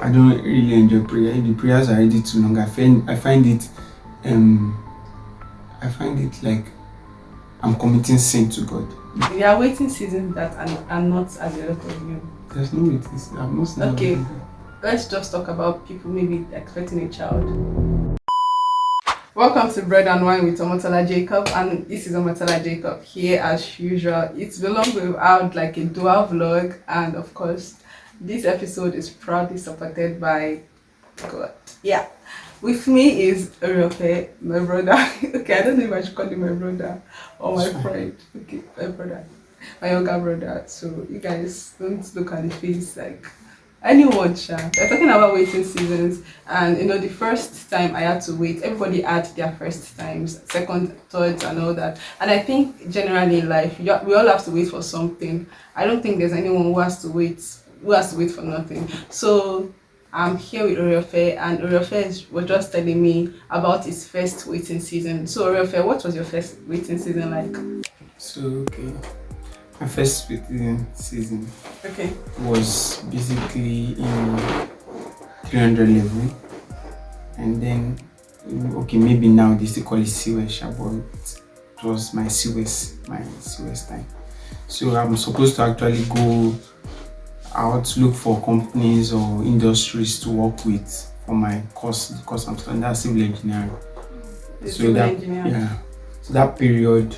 I don't really enjoy prayer. If the prayers are already too long, I find it like I'm committing sin to God. There are waiting seasons that are not as a lot of you. There's no waiting season. I'm not saying okay. Let's just talk about people maybe expecting a child. Welcome to Bread and Wine with Omotola Jacob, and this is Omotola Jacob here as usual. It's been long we've had like a dual vlog, and of course this episode is proudly supported by God. Yeah, with me is Oreofe, my brother. Okay, I don't know if I should call him my brother or my friend. Okay, my brother, my younger brother. So you guys don't look at the face like anyone. We're talking about waiting seasons, and the first time I had to wait, everybody had their first times, second, thirds, and all that. And I think generally in life, we all have to wait for something. I don't think there's anyone who has to wait for nothing. So I'm here with Oreofe, and Oreofe was just telling me about his first waiting season. So Oreofe, what was your first waiting season like? So my first waiting season was basically in 300 level, and then maybe now they still call it CWS, but it was my CWS time. So I'm supposed to actually go out to look for companies or industries to work with for my course because I'm studying civil engineering. So that period,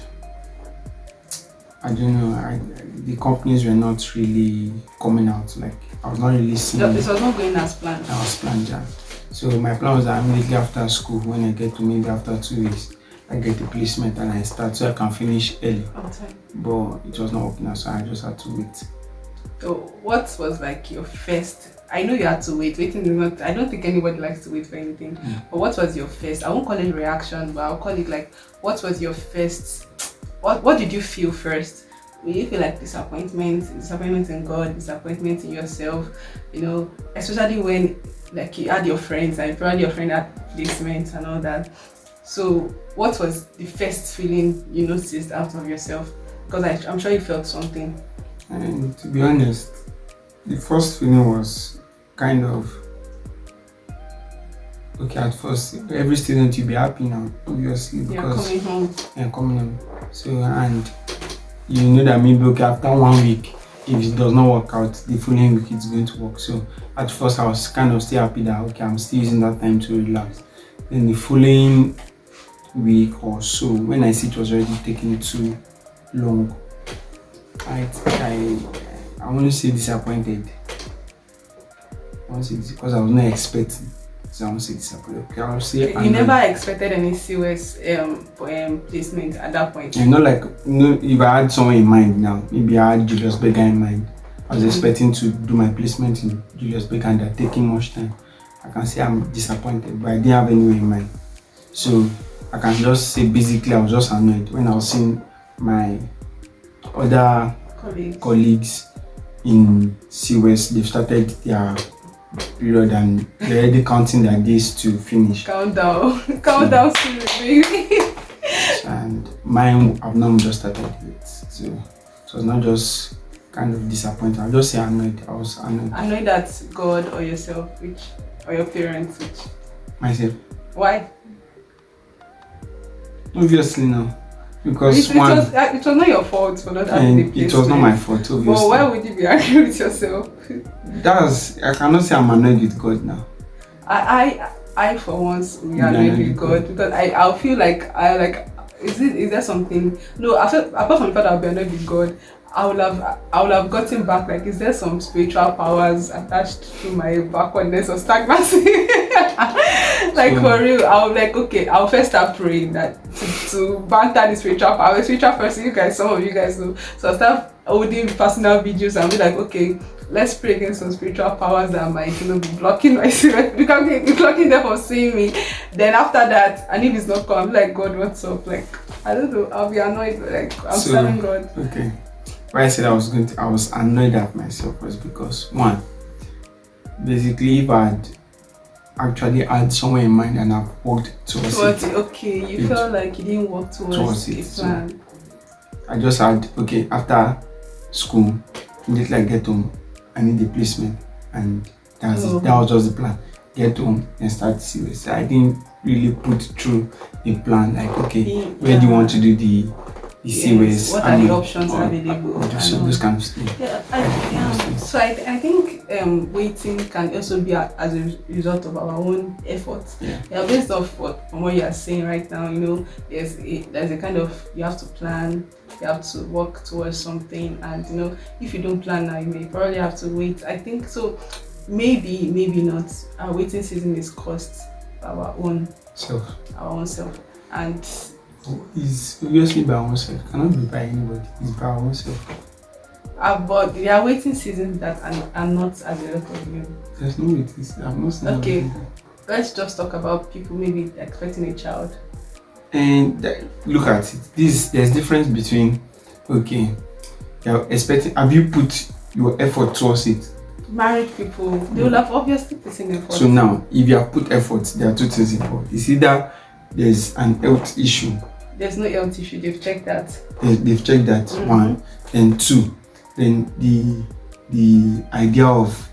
I don't know, the companies were not really coming out. Like I was not really seeing. It was not going as planned. I was planned, yeah. So my plan was that immediately after school, when I get to maybe after 2 weeks, I get a placement and I start so I can finish early. Okay. But it was not working, so I just had to wait. So what was like your first? I know you had to wait. Waiting is not. I don't think anybody likes to wait for anything. But what was your first? I won't call it reaction, but I'll call it like, what was your first? What did you feel first? Did you feel like disappointment in God, disappointment in yourself? Especially when like you had your friends and probably your friend had placements and all that. So what was the first feeling you noticed out of yourself? Because I'm sure you felt something. And to be honest, the first feeling was kind of at first, every student will be happy now, obviously, because you're coming home. So, and you know that maybe after 1 week, if it does not work out, the following week it's going to work. So at first I was kind of still happy that I'm still using that time to relax. Then the following week or so, when I see it was already taking too long, I want to say disappointed. I want to say because I was not expecting. So I want to say disappointed. Okay, I will say you never expected any CWS placement at that point. If I had someone in mind now, maybe I had Julius Berger in mind. I was expecting to do my placement in Julius Berger and they're taking much time. I can say I'm disappointed, but I didn't have anyone in mind. So I can just say basically I was just annoyed when I was seeing my other colleagues in CWS. They've started their period and they're already counting their days to finish. Countdown soon, baby. And mine, I've not just started yet. So it was not just kind of disappointed. I'll just say annoyed. I was annoyed. Annoyed at God or yourself, or your parents, Myself. Why? Obviously no. Because it was not your fault for not having the placement. It was not my fault, obviously. But why would you be angry with yourself? I cannot say I'm annoyed with God now. I for once be annoyed with God because I'll feel like is there something? No, apart from the fact that I'll be annoyed with God, I would have gotten back. Like, is there some spiritual powers attached to my backwardness or stagnancy? For real, I'll like, okay, I'll first start praying that to banter the spiritual power. I'm a spiritual person, some of you guys know. So I'll start holding personal videos and be like, okay, let's pray against some spiritual powers that might be blocking my spirit, blocking them from seeing me. Then after that, and if it's not come, I'm like, God, what's up? Like, I don't know, I'll be annoyed, like I'm telling God. Okay. Why I said I was annoyed at myself was because one, basically if I had actually had someone in mind and I've worked towards it. Okay, you felt like you didn't work towards the plan. So I just had, after school, immediately I get home, I need a placement and That's it. That was just the plan. Get home and start the COS. I didn't really put through the plan, like, okay, where do you want to do the COS? What are the options available? Those kind of stuff. So I think waiting can also be as a result of our own efforts. Based off from what you are saying right now, there's a kind of, you have to plan, you have to work towards something, and if you don't plan now, you may probably have to wait. I think so. Maybe not. Our waiting season is caused by our own self, and it's obviously by oneself. It cannot be by anybody. It's by oneself. But there are waiting seasons that are not as a result of you. There's no waiting season. I've not seen. Okay, let's just talk about people maybe expecting a child. And look at it. There's difference between, okay, you're expecting. Have you put your effort towards it? Married people, they will have obviously put in effort. So now, if you have put effort, there are two things involved. It's either there's an health issue. There's no health issue. They've checked that. They've checked that. One, and two, then the idea of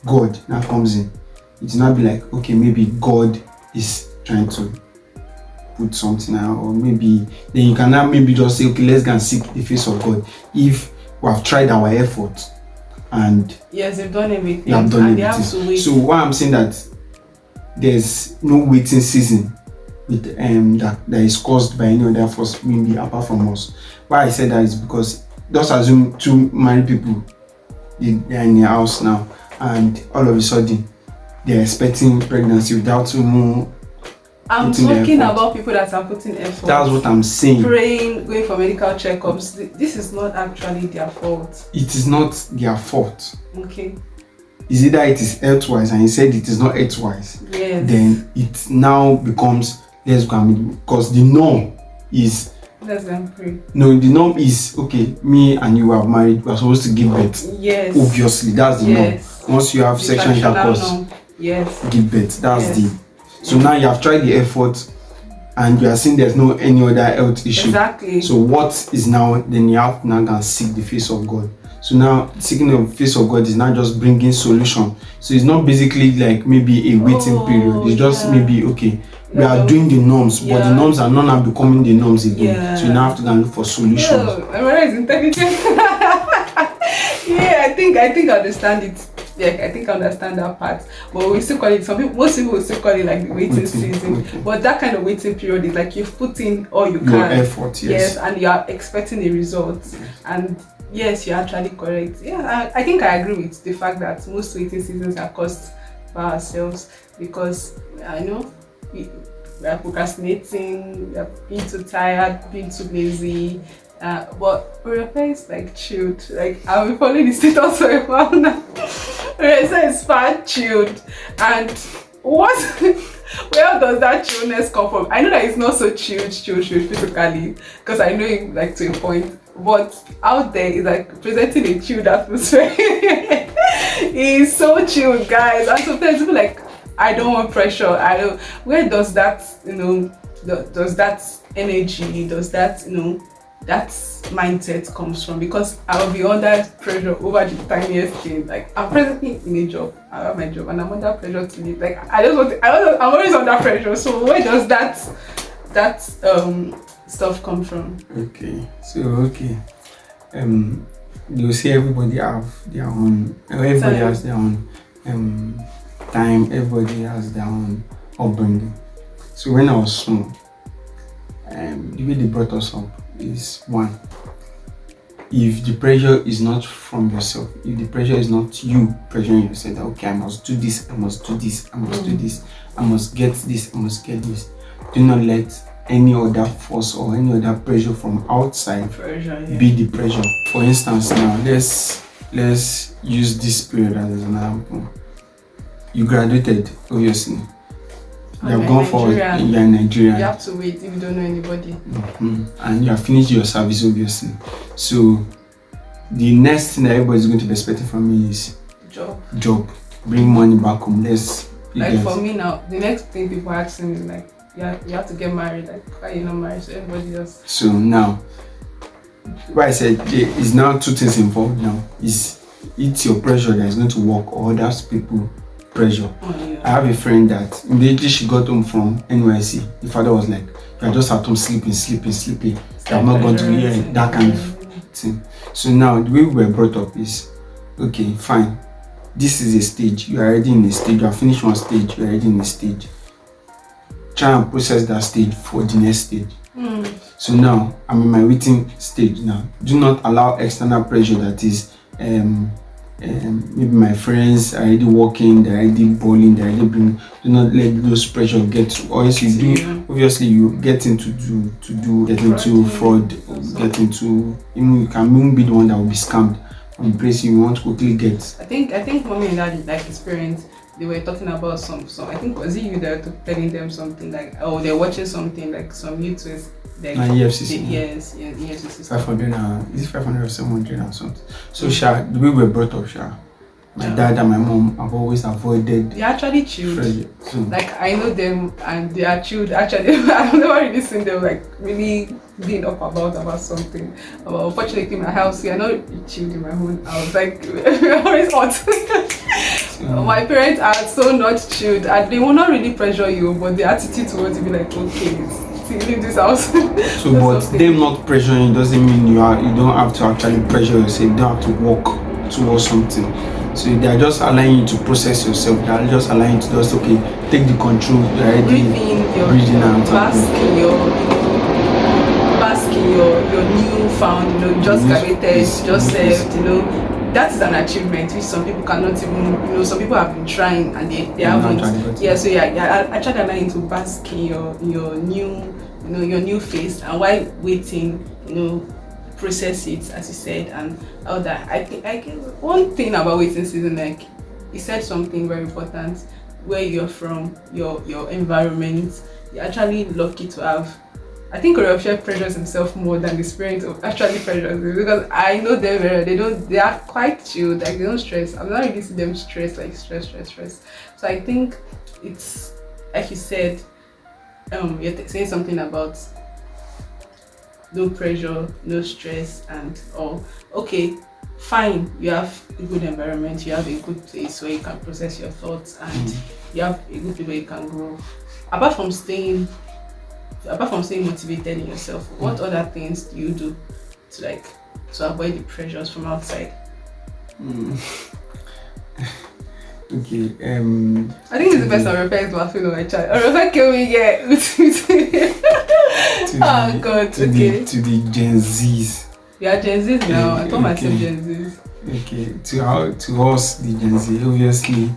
God now comes in. It's not be like, okay, maybe God is trying to put something out, or maybe then you can now maybe just say, okay, let's go and seek the face of God. If we have tried our effort, and yes, they've done everything. They have done everything. Have to wait. So why I'm saying that there's no waiting season with that is caused by any other force, maybe apart from us. Why I said that is because just assume two married people, they're in their house now, and all of a sudden they're expecting pregnancy without more. I'm talking about people that are putting effort. That's what I'm saying. Praying, going for medical checkups. This is not actually their fault. It is not their fault. Okay. It's either it is health-wise, and he said it is not health-wise. Yes. Then it now becomes, let's go and, because the norm is, let's go and pray. No, the norm is, okay, me and you are married, we are supposed to give birth. Yes. Obviously, that's the norm. Once you have sexual intercourse, give birth. That's the. So now you have tried the effort, and you are seeing there's no any other health issue. Exactly. So what is now? Then you have to now go and seek the face of God. So now seeking the face of God is not just bringing solution. So it's not basically like maybe a waiting period. It's just maybe, okay, we are doing the norms, but the norms are not now becoming the norms again. So you now have to go and look for solutions. My mother is intelligent. I think I understand it. I think I understand that part. But we still call it, most people will still call it like the waiting season. Okay. But that kind of waiting period is like you've put in all you can. Your effort, yes. And you are expecting a result. And yes, you're actually correct. I think I agree with the fact that most waiting seasons are caused by ourselves, because I know we are procrastinating, we are being too tired, being too lazy. But Oreofe is like chilled. Like, I'll be following the status for a while now. Oreofe is fat, chilled. And where does that chillness come from? I know that it's not so chilled physically, because I know him like to a point. But out there, it's like presenting a chilled atmosphere. He's so chilled, guys. And sometimes people like, I don't want pressure. Where does that, does that energy, does that, that mindset comes from? Because I'll be under pressure over the tiniest thing. Like, I'm presently in a job, I have my job, and I'm under pressure to live. Like, I'm always under pressure. So where does that stuff come from? Okay, so you see, everybody have their own. Everybody has their own time. Everybody has their own upbringing. So when I was small, the way they brought us up is, one, if the pressure is not from yourself, if the pressure is not you pressuring yourself that, okay, I must do this, I must do this, I must do this, I must get this, I must get this, do not let any other force or any other pressure from outside be the pressure. For instance, now let's use this period as an example. You graduated, obviously. You have gone for, you're in Nigeria. You have to wait if you don't know anybody. And you have finished your service, obviously. So the next thing that everybody's going to be expecting from me is job. Bring money back home. For me now, the next thing people are asking is like, you have to get married. Like, why are you not married? So everybody else. So now, what I said, there is now two things involved now. It's your pressure that is going to work, or other people pressure. I have a friend that immediately she got home from NYC, the father was like, "You are just at home sleeping. You have not gone to that kind of thing." So now the way we were brought up is, okay, fine. This is a stage. You are already in a stage. You have finished one stage. You are already in a stage. Try and process that stage for the next stage. So now I'm in my waiting stage now. Do not allow external pressure that is maybe my friends are already working, they're already balling, they're already bringing. Do not let those pressure get to, or else you do. Obviously, you get into get into fraud, get into, you can even be the one that will be scammed on the place you want to quickly get. I think mommy and dad like experience. They were talking about some. I think was it you that were telling them something like, oh, they're watching something like some YouTubers. Like EFCC. Yes, EFCC. 500 is it 500 or 700 or something? So the way we're brought up, my dad and my mom have always avoided. They're actually chilled. So, like I know them and they are chilled. Actually, I've never really seen them like really being up about something. But unfortunately, in my house, we are not chilled in my own house. Like we're always hot. My parents are so not chilled, and they will not really pressure you, but the attitude towards you be like, okay, leave this house. So, but them not pressuring doesn't mean you don't have to actually pressure yourself. You don't have to work towards something. So they are just allowing you to process yourself. They are just allowing you to just take the control. You're already breathing out. Bask in your newfound, just graduated, just saved, that is an achievement which some people cannot even, some people have been trying and they haven't. So I try to learn to bask in your new, your new face, and while waiting, process it, as you said, and all that. I think one thing about waiting season, like you said something very important, where you're from, your environment, you're actually lucky to have. I think Oreofe pressures himself more than the parents of actually pressures him, because I know them very well. They are quite chilled, like they don't stress. I'm not really seeing them stress. So I think it's like you said, you're saying something about no pressure, no stress, and all. Okay, fine. You have a good environment. You have a good place where you can process your thoughts, and you have a good place where you can grow. Apart from staying motivated in yourself, what other things do you do to avoid the pressures from outside? Okay. I think it's the best Oreofe is laughing on my child. Oreofe kill me, yeah. Oh God. To the Gen Zs. We are Gen Zs now. I told myself Gen Zs. Okay. To us, the Gen Z, obviously,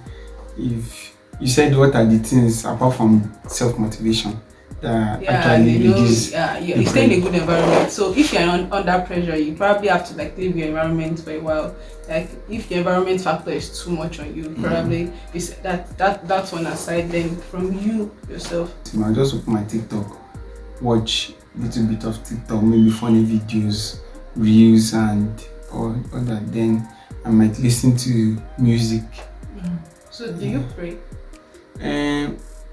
if you said what are the things apart from self-motivation that actually reduce. You stay in a good environment. So if you're under pressure, you probably have to leave your environment for a while. Like if the environment factor is too much on you, probably you set that one aside. Then from you yourself. I just open my TikTok, watch a little bit of TikTok, maybe funny videos, reels, and all that. Then I might listen to music. So do you pray?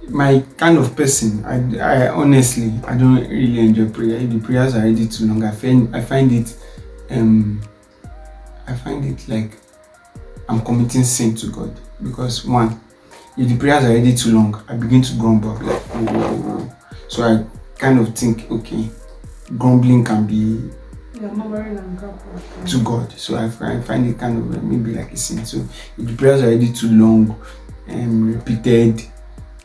My kind of person, I honestly, I don't really enjoy prayer. If the prayers are already too long, I find it like I'm committing sin to God, because one, if the prayers are already too long, I begin to grumble, like whoa. So I kind of think, okay, grumbling can be to God. So I find it kind of maybe like a sin. So if the prayers are already too long and repeated,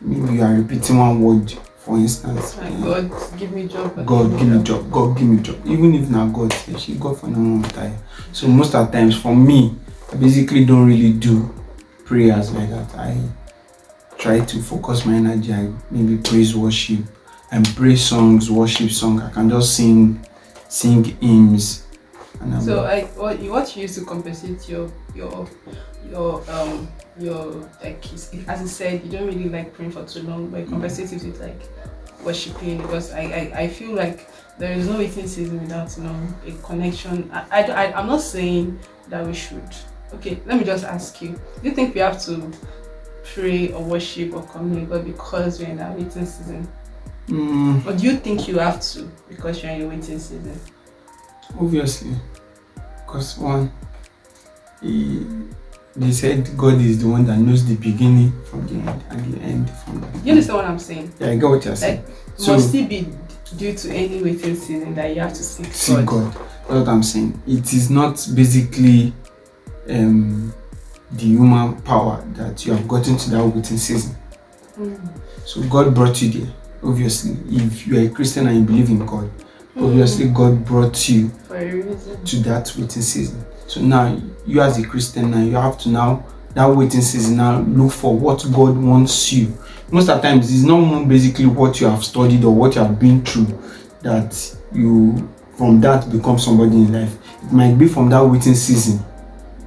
maybe you are repeating one word, for instance. God, give me job. God, give me job. God, give me job. Even if not God, she God for no one time. So most of the times, for me, I basically don't really do prayers like that. I try to focus my energy. I maybe praise, worship, and praise songs, worship songs. I can just sing hymns. And so, what you use to compensate your like, as I said, you don't really like praying for too long, but you compensate it with worshiping, because I feel like there is no waiting season without a connection. I'm not saying that we should. Okay, let me just ask you, do you think we have to pray or worship or commune God because we're in a waiting season? Or do you think you have to because you're in a waiting season? Obviously, because one, they said God is the one that knows the beginning from the end and the end from the beginning. You understand what I'm saying? Yeah, I get what you're saying. So, must it be due to any waiting season that you have to seek God? That's what I'm saying. It is not basically the human power that you have gotten to that waiting season. So God brought you there. Obviously, if you are a Christian and you believe in God, obviously God brought you for a reason to that waiting season. So now you as a Christian, now you have to now that waiting season now look for what God wants you. Most of the times it's not basically what you have studied or what you have been through that you from that become somebody in life. It might be from that waiting season.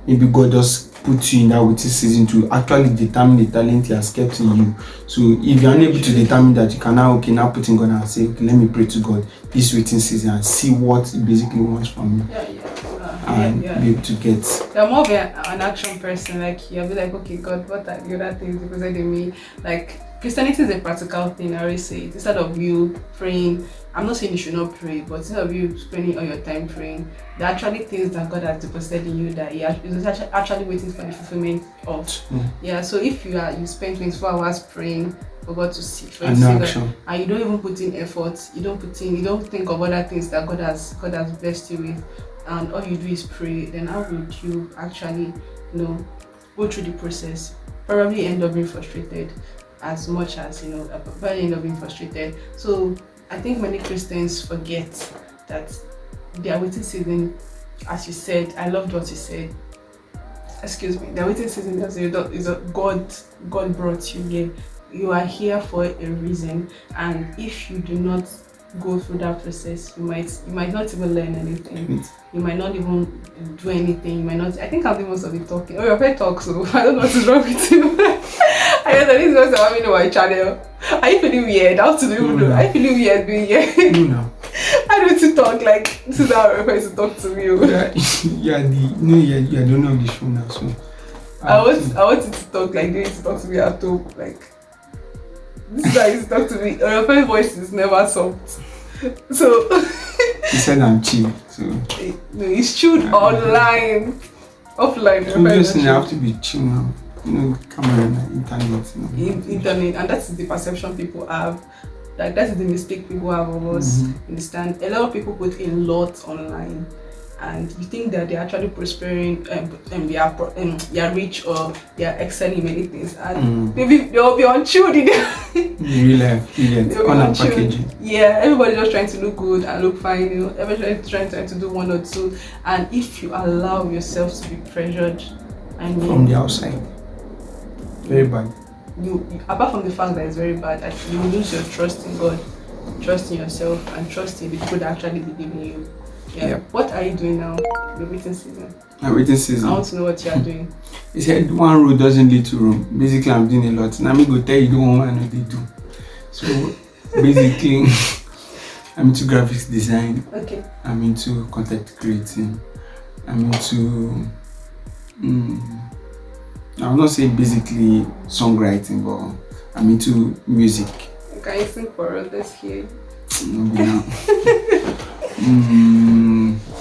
Maybe God just put you in that waiting season to actually determine the talent He has kept in you. So if you are unable to determine that, you can now put in God and say, okay, let me pray to God this waiting season and see what He basically wants from me. And be able to get. You're more of an action person. Like you'll be like, okay, God, what are the other things you presented in me? Like Christianity is a practical thing. I always say it. Instead of you praying, I'm not saying you should not pray, but instead of you spending all your time praying, there are actually things that God has deposited in you that He is actually waiting for the fulfillment of. Yeah. So if you spend 24 hours praying for God to see, and you don't even put in effort, you don't think of other things that God has blessed you with, and all you do is pray, then how would you actually, go through the process? Probably end up being frustrated as much as, probably end up being frustrated. So I think many Christians forget that their waiting season, as you said, I loved what you said. Excuse me, their waiting season is God brought you here. You are here for a reason, and if you do not go through that process, you might not even learn anything. You might not even do anything. You might not. I think I'll do most of the talking. Oreofe talks, so I don't know what is wrong with you. I know that this is what I'm on my channel. Are you feeling weird? How to do know? Are you feeling weird doing here? No. I don't to talk like this is how Oreofe is to talk to me. You're the owner of the show now, so I want you to talk like this. Talk to me at home, like. This guy is talk to me. Oreofe's voice is never soft. So he said I'm chill. So no, he's chilled online. Offline. Obviously I have to be chill now. Camera and internet. Internet, and that's the perception people have. Like that's the mistake people have of us. Understand? A lot of people put a lot online, and you think that they're actually prospering, they are rich or they are excelling in many things, and maybe they'll be on chilled in real life, on packaging. Yeah, everybody just trying to look good and look fine. Everybody trying to do one or two, and if you allow yourself to be pressured, from the outside, very bad. You apart from the fact that it's very bad, you lose your trust in God, trust in yourself, and trust in the people that actually believe in you. Yeah. What are you doing now? The waiting season. My waiting season. I want to know what you are doing. He said one road doesn't lead to Rome. Basically, I'm doing a lot. Now me go tell you the one I know they do. So basically, I'm into graphics design. Okay. I'm into content creating. I'm into I'll not say basically songwriting, but I'm into music. Can you sing for us? Let's hear.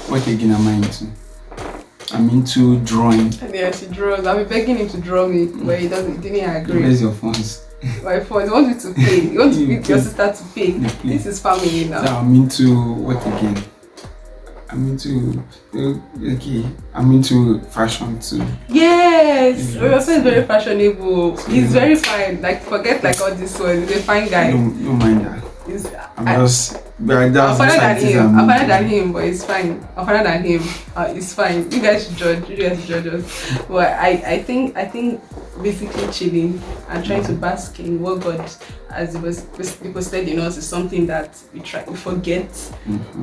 What again am I into? I'm into drawing. Yes, he draws. I've been begging him to draw me, but he didn't agree. Where's your phones? My phone. He wants me to pay. He wants your sister to pay. This is family now. So I'm into what again? I'm into fashion too. Yes, Oreofe is very fashionable. He's very fine. Like forget like all this one. He's a fine guy. Don't mind that. I'm finer than him, but it's fine. I'm finer than him. It's fine. You guys should judge us. But I think basically chilling and trying to bask in what God has deposited in us is something that we forget,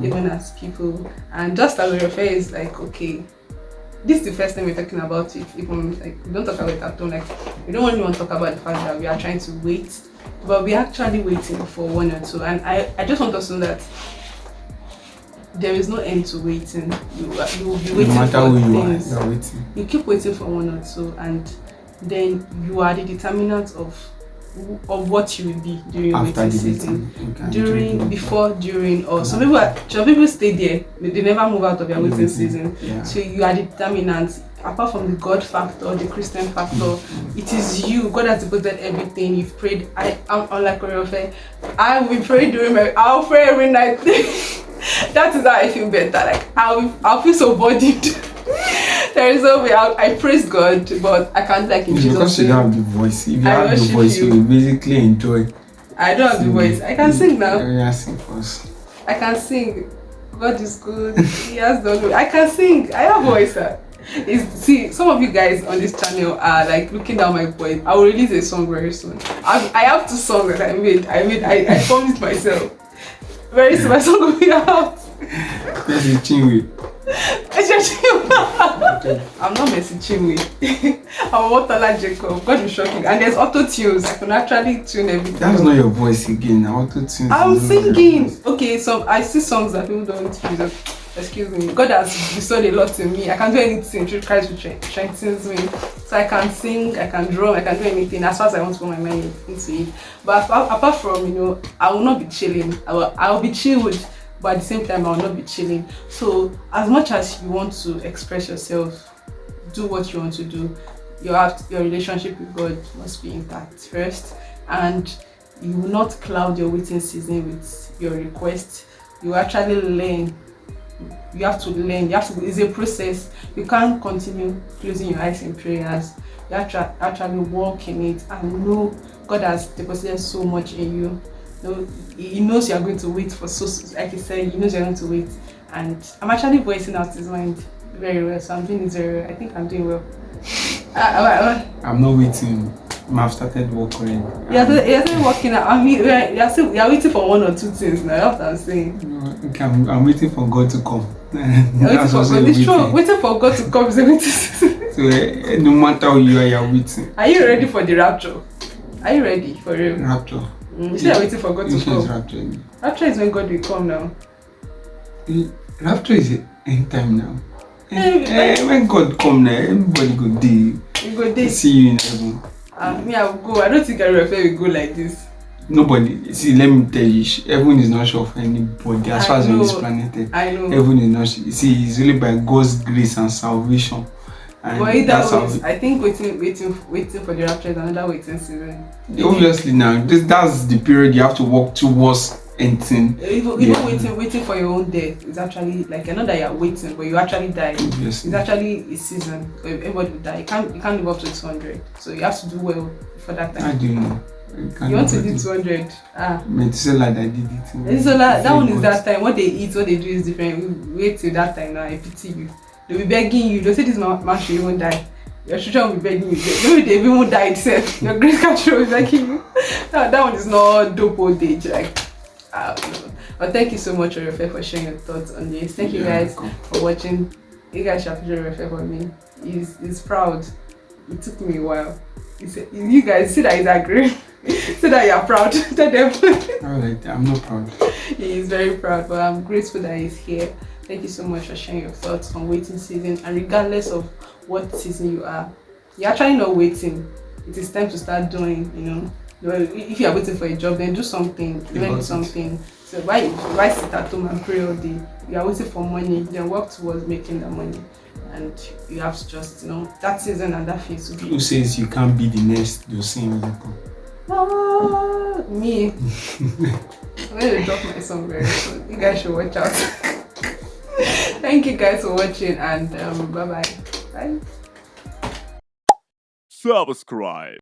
even as people. And just as Oreofe is like, okay, this is the first time we're talking about it. Even like we don't talk about it at all. Like we don't want to talk about the fact that we are trying to wait, but we're actually waiting for one or two. And I just want us to know that there is no end to waiting. You will be waiting for things. You're waiting. You keep waiting for one or two, and then you are the determinant of what you will be during after waiting season, before, during, or some people stay there. They never move out of their waiting season. Yeah. So you are the determinant, apart from the God factor, the Christian factor, it is you. God has deposited everything. You've prayed. I'm unlike Oreofe. I will pray I'll pray every night. That is how I feel better. Like I'll feel so burdened. There is no way. I praise God, but I can't like in Jesus' because you don't have the voice. If you I have the worship voice, you. you will basically enjoy. I don't have the voice. I can sing now. Yeah, sing for us. I can sing. God is good. He has done it. I can sing. I have voice. See, some of you guys on this channel are like looking down my voice. I will release a song very soon. I have 2 songs that I made. I promised myself. Very soon my song will be out. That's a chinwe. I'm not Mercy Chinwe. I'm Waterla Jacob. God will shock you. And there's auto tunes. I can actually tune everything. That's not your voice again. Auto tunes. I'm singing. Okay, so I see songs that people don't use. Excuse me. God has bestowed a lot in me. I can do anything through Christ who strengthens me. So I can sing, I can drum, I can do anything as far as I want to put my mind into it. But apart from, I will not be chilling. I will be chilled, but at the same time I will not be chilling. So as much as you want to express yourself, do what you want to do, your relationship with God must be intact first, and you will not cloud your waiting season with your request. You actually learn. You have to learn. It's a process. You can't continue closing your eyes in prayers. You have to actually walk in it and know God has deposited so much in you. He knows you are going to wait for like he said, he knows you're going to wait. And I'm actually voicing out his mind very well. So I'm doing it very well. I think I'm doing well. I'm not waiting. I've started working. You're still working out. I mean, you're waiting for 1 or 2 things now. That's what I'm saying. Okay, I'm waiting for God to come. It's true. Waiting for God to come is a waiting. So no matter how you are, you're waiting. Are you ready for the rapture? Are you ready for real? Rapture. You say you're waiting for God to come. Rapture? Rapture is when God will come now. Rapture is end time now. When God come now, everybody go day. You go day. See you in heaven. Me, I will go. I don't think Oreofe will go like this. Nobody. See, let me tell you, heaven is not sure for anybody as far as on this planet. I know. Heaven is not sure. See, it's really by God's grace and salvation. And but that's I think waiting for the rapture is another waiting season. Obviously, now that's the period you have to work towards anything. Even waiting for your own death is actually like not that you're waiting, but you actually die. Obviously. It's actually a season. Everybody will die. You can't live up to 200, so you have to do well for that time. How do you know? You want to do 200? Methuselah that did it. Methuselah, that one is that time. What they eat, what they do is different. We wait till that time now. I pity you. They'll be begging you. They'll say this man should even die. Your children will be begging you. Maybe they even die itself. Your great country will be begging you. That one is not dope old age. Like, but thank you so much, Oreofe, for sharing your thoughts on this. Thank you guys for watching. You guys should appreciate Oreofe for me. He's proud. It took me a while. You guys see that he's agreeing. Say that you're proud. Tell them. Alright, I'm not proud. He is very proud, but I'm grateful that he's here. Thank you so much for sharing your thoughts on waiting season, and regardless of what season you are, you're actually not waiting. It is time to start doing, if you are waiting for a job, then do something, learn something. So why sit at home and pray all day? You are waiting for money, then work towards making the money. And you have to just, that season and that phase to be. Who says you can't be the next Dosing Yoko? Me. I'm going to drop my song very soon. You guys should watch out. Thank you guys for watching, and bye-bye. Bye. Subscribe.